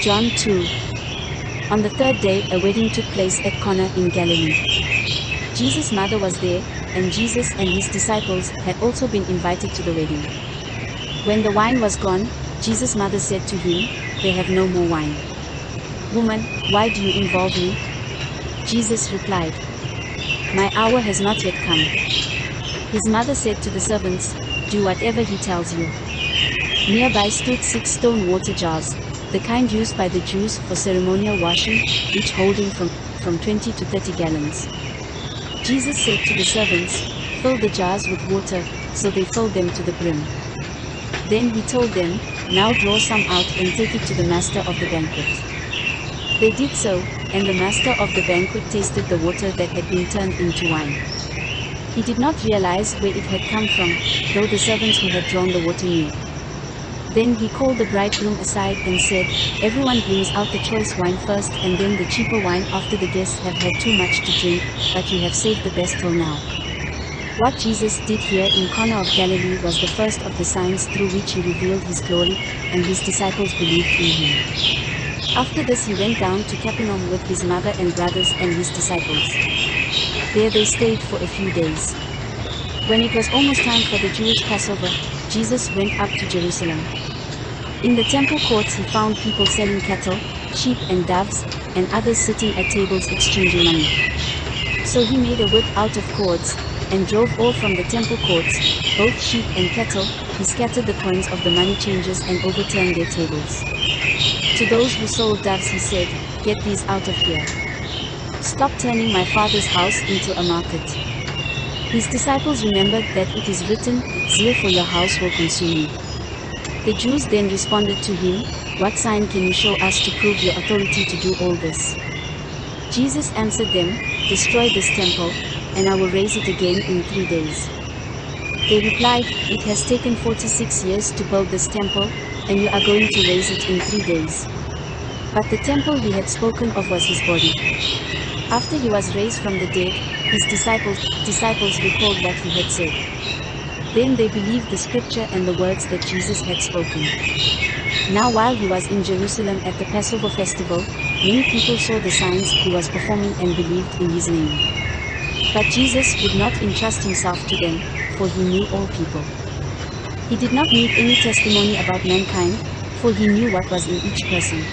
John 2. On the third day, a wedding took place at Cana in Galilee. Jesus' mother was there, and Jesus and his disciples had also been invited to the wedding. When the wine was gone, Jesus' mother said to him, "They have no more wine." "Woman, why do you involve me?" Jesus replied, "My hour has not yet come." His mother said to the servants, "Do whatever he tells you." Nearby stood 6 stone water jars, the kind used by the Jews for ceremonial washing, each holding from 20 to 30 gallons. Jesus said to the servants, "Fill the jars with water," so they filled them to the brim. Then he told them, "Now draw some out and take it to the master of the banquet." They did so, and the master of the banquet tasted the water that had been turned into wine. He did not realize where it had come from, though the servants who had drawn the water knew. Then he called the bridegroom aside and said, "Everyone brings out the choice wine first and then the cheaper wine after the guests have had too much to drink, but you have saved the best till now." What Jesus did here in Cana of Galilee was the first of the signs through which he revealed his glory, and his disciples believed in him. After this he went down to Capernaum with his mother and brothers and his disciples. There they stayed for a few days. When it was almost time for the Jewish Passover, Jesus went up to Jerusalem. In the temple courts he found people selling cattle, sheep and doves, and others sitting at tables exchanging money. So he made a whip out of cords, and drove all from the temple courts, both sheep and cattle. He scattered the coins of the money changers and overturned their tables. To those who sold doves he said, "Get these out of here. Stop turning my Father's house into a market." His disciples remembered that it is written, "Zeal for your house will consume me." The Jews then responded to him, "What sign can you show us to prove your authority to do all this?" Jesus answered them, "Destroy this temple, and I will raise it again in 3 days." They replied, "It has taken 46 years to build this temple, and you are going to raise it in 3 days." But the temple he had spoken of was his body. After he was raised from the dead, his disciples recalled what he had said. Then they believed the scripture and the words that Jesus had spoken. Now while he was in Jerusalem at the Passover festival, many people saw the signs he was performing and believed in his name. But Jesus would not entrust himself to them, for he knew all people. He did not need any testimony about mankind, for he knew what was in each person.